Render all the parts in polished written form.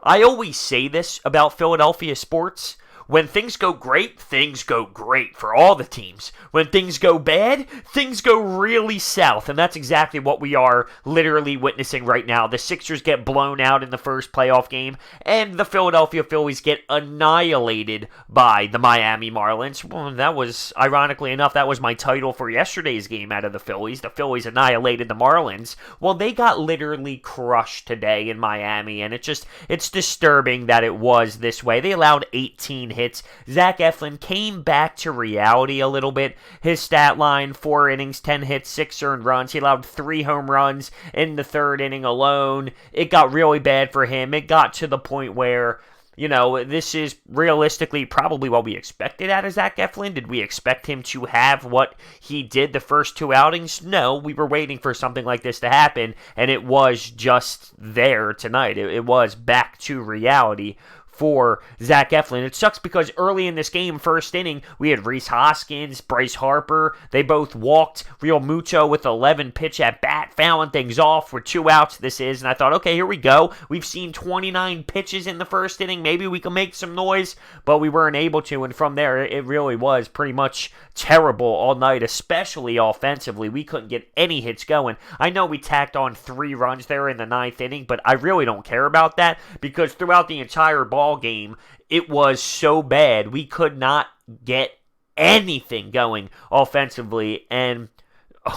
I always say this about Philadelphia sports. When things go great for all the teams. When things go bad, things go really south. And that's exactly what we are literally witnessing right now. The Sixers get blown out in the first playoff game, and the Philadelphia Phillies get annihilated by the Miami Marlins. Well, that was, ironically enough, that was my title for yesterday's game out of the Phillies. The Phillies annihilated the Marlins. Well, they got literally crushed today in Miami, and it's disturbing that it was this way. They allowed 18 hits. Zach Eflin came back to reality a little bit. His stat line, 4 innings, 10 hits, 6 earned runs. He allowed 3 home runs in the third inning alone. It got really bad for him. It got to the point where, this is realistically probably what we expected out of Zach Eflin. Did we expect him to have what he did the first 2 outings? No, we were waiting for something like this to happen, and it was just there tonight. It was back to reality for Zach Eflin. It sucks because early in this game, first inning, we had Rhys Hoskins, Bryce Harper. They both walked. Real Muto with 11 pitch at bat, fouling things off with 2 outs. This is, and I thought, okay, here we go. We've seen 29 pitches in the first inning. Maybe we can make some noise, but we weren't able to. And from there, it really was pretty much terrible all night, especially offensively. We couldn't get any hits going. I know we tacked on 3 runs there in the 9th inning, but I really don't care about that because throughout the entire ball game, it was so bad. We could not get anything going offensively, and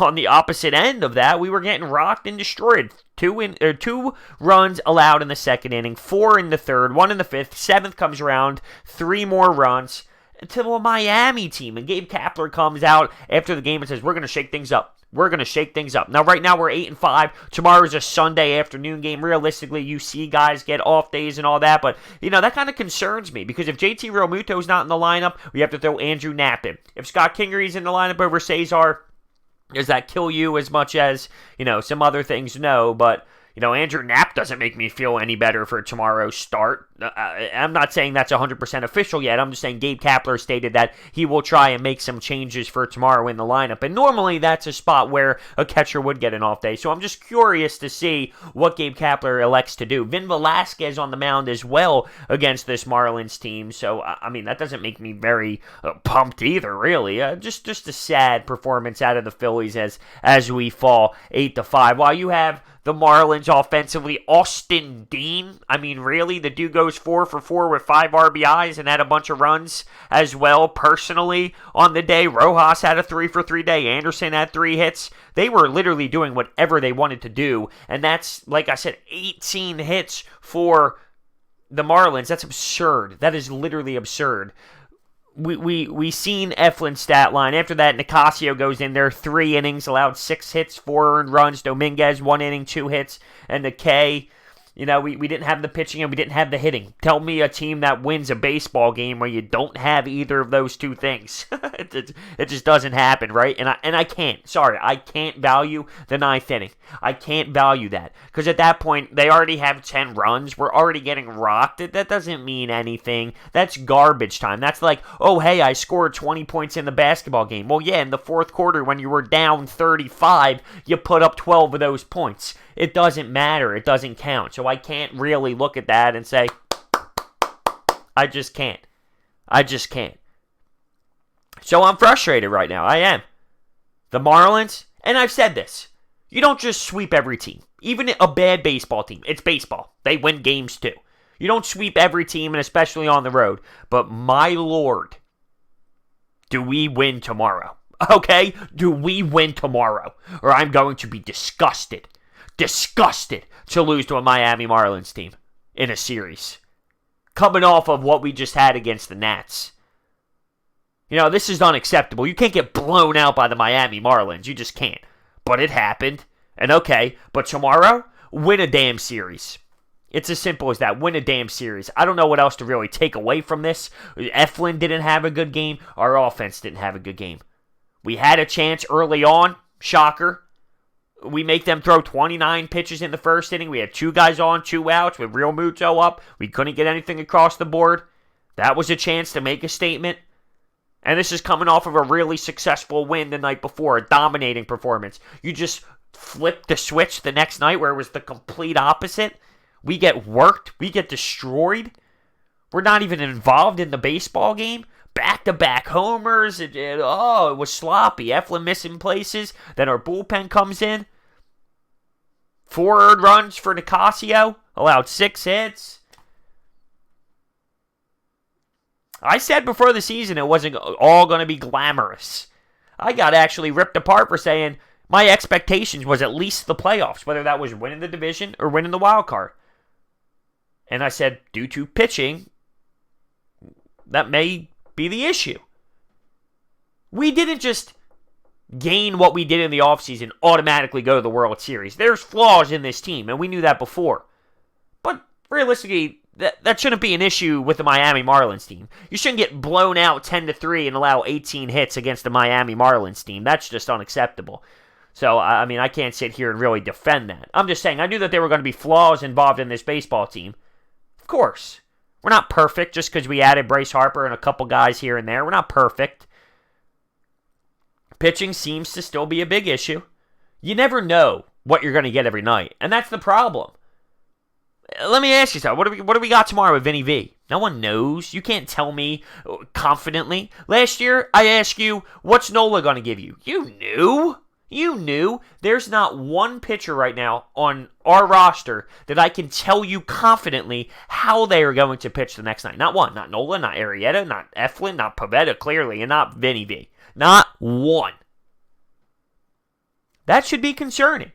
on the opposite end of that, we were getting rocked and destroyed. 2 runs allowed in the second inning, 4 in the third, 1 in the fifth, 7th comes around, 3 more runs to the Miami team, and Gabe Kapler comes out after the game and says, we're going to shake things up. We're going to shake things up. Now, right now, we're 8-5. Tomorrow's a Sunday afternoon game. Realistically, you see guys get off days and all that, but, that kind of concerns me, because if JT Realmuto's not in the lineup, we have to throw Andrew Knapp in. If Scott Kingery's in the lineup over Cesar, does that kill you as much as, some other things? No, but Andrew Knapp doesn't make me feel any better for tomorrow's start. I'm not saying that's 100% official yet. I'm just saying Gabe Kapler stated that he will try and make some changes for tomorrow in the lineup. And normally that's a spot where a catcher would get an off day. So I'm just curious to see what Gabe Kapler elects to do. Vin Velasquez on the mound as well against this Marlins team. So, that doesn't make me very pumped either, really. Just a sad performance out of the Phillies as we fall 8-5. While you have the Marlins offensively, Austin Dean, really, the dude goes 4 for 4 with 5 RBIs and had a bunch of runs as well. Personally, on the day, Rojas had a 3 for 3 day. Anderson had 3 hits. They were literally doing whatever they wanted to do, and that's, like I said, 18 hits for the Marlins. That's absurd. That is literally absurd. We seen Eflin's stat line. After that, Nicasio goes in there, 3 innings, allowed 6 hits, 4 earned runs. Dominguez, 1 inning, 2 hits, and the K. We didn't have the pitching and we didn't have the hitting. Tell me a team that wins a baseball game where you don't have either of those 2 things. It just doesn't happen, right? And I can't. Sorry, I can't value the 9th inning. I can't value that. Because at that point, they already have 10 runs. We're already getting rocked. That doesn't mean anything. That's garbage time. That's like, oh, hey, I scored 20 points in the basketball game. Well, yeah, in the 4th quarter when you were down 35, you put up 12 of those points. It doesn't matter. It doesn't count. So I can't really look at that and say, I just can't. So I'm frustrated right now. I am. The Marlins, and I've said this, you don't just sweep every team. Even a bad baseball team. It's baseball. They win games too. You don't sweep every team, and especially on the road. But my Lord, do we win tomorrow? Okay? Do we win tomorrow? Or I'm going to be disgusted to lose to a Miami Marlins team in a series. Coming off of what we just had against the Nats. This is unacceptable. You can't get blown out by the Miami Marlins. You just can't. But it happened. And okay, but tomorrow, win a damn series. It's as simple as that. Win a damn series. I don't know what else to really take away from this. Eflin didn't have a good game. Our offense didn't have a good game. We had a chance early on. Shocker. We make them throw 29 pitches in the first inning. We had 2 guys on, 2 outs with Real Muto up. We couldn't get anything across the board. That was a chance to make a statement. And this is coming off of a really successful win the night before, a dominating performance. You just flipped the switch the next night where it was the complete opposite. We get worked. We get destroyed. We're not even involved in the baseball game. Back-to-back homers. It was sloppy. Eflin missing places. Then our bullpen comes in. 4 earned runs for Nicasio. Allowed 6 hits. I said before the season it wasn't all going to be glamorous. I got actually ripped apart for saying my expectations was at least the playoffs, whether that was winning the division or winning the wild card. And I said, due to pitching, that may be the issue. We didn't just gain what we did in the offseason, automatically go to the World Series. There's flaws in this team, and we knew that before. But realistically, that shouldn't be an issue with the Miami Marlins team. You shouldn't get blown out 10-3 and allow 18 hits against the Miami Marlins team. That's just unacceptable. So, I mean, I can't sit here and really defend that. I'm just saying, I knew that there were going to be flaws involved in this baseball team. Of course. We're not perfect just because we added Bryce Harper and a couple guys here and there. We're not perfect. Pitching seems to still be a big issue. You never know what you're going to get every night, and that's the problem. Let me ask you something. What do we got tomorrow with Vinny V? No one knows. You can't tell me confidently. Last year, I asked you, what's Nola going to give you? You knew. You knew. There's not one pitcher right now on our roster that I can tell you confidently how they are going to pitch the next night. Not one. Not Nola, not Arrieta, not Eflin, not Pavetta, clearly, and not Vinny V. Not one. That should be concerning.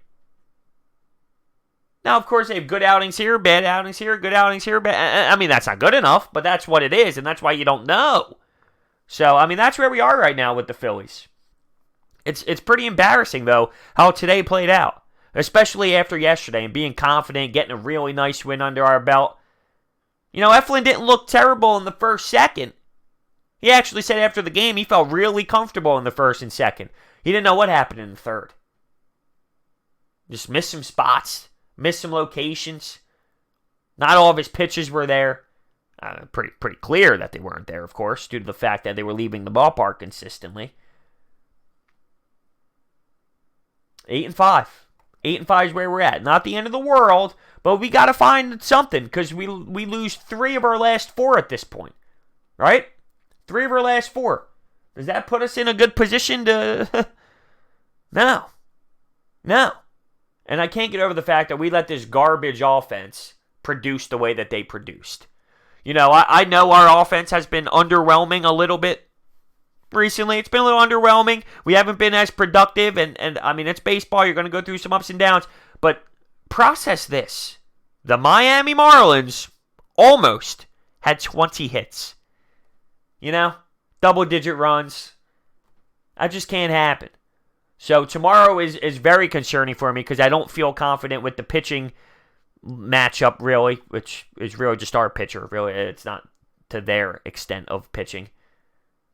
Now, of course, they have good outings here, bad outings here, good outings here. I mean, that's not good enough, but that's what it is, and that's why you don't know. So, I mean, that's where we are right now with the Phillies. It's pretty embarrassing, though, how today played out, especially after yesterday and being confident, getting a really nice win under our belt. You know, Eflin didn't look terrible in the first, second. He actually said after the game he felt really comfortable in the first and second. He didn't know what happened in the third. Just missed some spots. Missed some locations. Not all of his pitches were there. Pretty clear that they weren't there, of course, due to the fact that they were leaving the ballpark consistently. 8-5. 8-5 is where we're at. Not the end of the world, but we got to find something because we lose 3 of our last 4 at this point. Right? 3 of our last 4. Does that put us in a good position to... No. And I can't get over the fact that we let this garbage offense produce the way that they produced. You know, I know our offense has been underwhelming a little bit recently. It's been a little underwhelming. We haven't been as productive, and I mean, it's baseball. You're going to go through some ups and downs. But process this. The Miami Marlins almost had 20 hits. You know? Double-digit runs. That just can't happen. So tomorrow is very concerning for me because I don't feel confident with the pitching matchup, really, which is really just our pitcher. Really, it's not to their extent of pitching.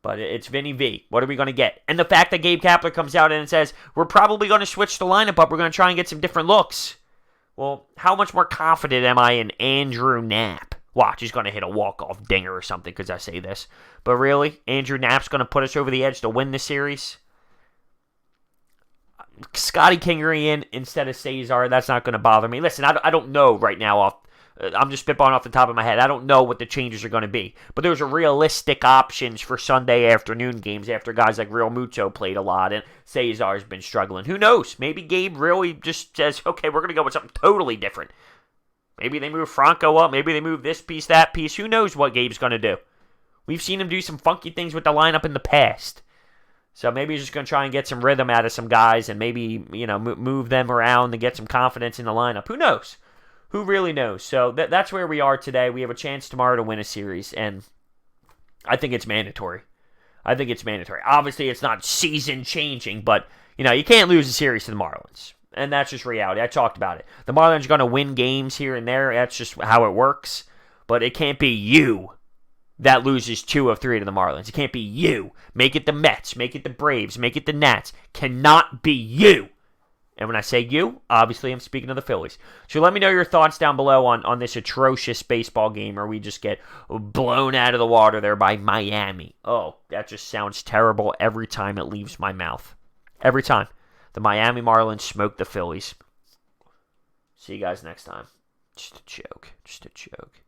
But it's Vinny V. What are we going to get? And the fact that Gabe Kapler comes out and says, we're probably going to switch the lineup up. We're going to try and get some different looks. Well, how much more confident am I in Andrew Knapp? Watch, he's going to hit a walk-off dinger or something because I say this. But really, Andrew Knapp's going to put us over the edge to win the series? Scotty Kingery in instead of Cesar, that's not going to bother me. Listen, I don't know right now. I'm just spitballing off the top of my head. I don't know what the changes are going to be. But there's a realistic options for Sunday afternoon games after guys like Real Muto played a lot and Cesar's been struggling. Who knows? Maybe Gabe really just says, okay, we're going to go with something totally different. Maybe they move Franco up. Maybe they move this piece, that piece. Who knows what Gabe's going to do? We've seen him do some funky things with the lineup in the past. So maybe he's just going to try and get some rhythm out of some guys and maybe, you know, move them around and get some confidence in the lineup. Who knows? Who really knows? So that's where we are today. We have a chance tomorrow to win a series, and I think it's mandatory. Obviously, it's not season-changing, but, you know, you can't lose a series to the Marlins. And that's just reality. I talked about it. The Marlins are going to win games here and there. That's just how it works. But it can't be you that loses 2 of 3 to the Marlins. It can't be you. Make it the Mets. Make it the Braves. Make it the Nats. Cannot be you. And when I say you, obviously I'm speaking of the Phillies. So let me know your thoughts down below on this atrocious baseball game where we just get blown out of the water there by Miami. Oh, that just sounds terrible every time it leaves my mouth. Every time. The Miami Marlins smoke the Phillies. See you guys next time. Just a joke. Just a joke.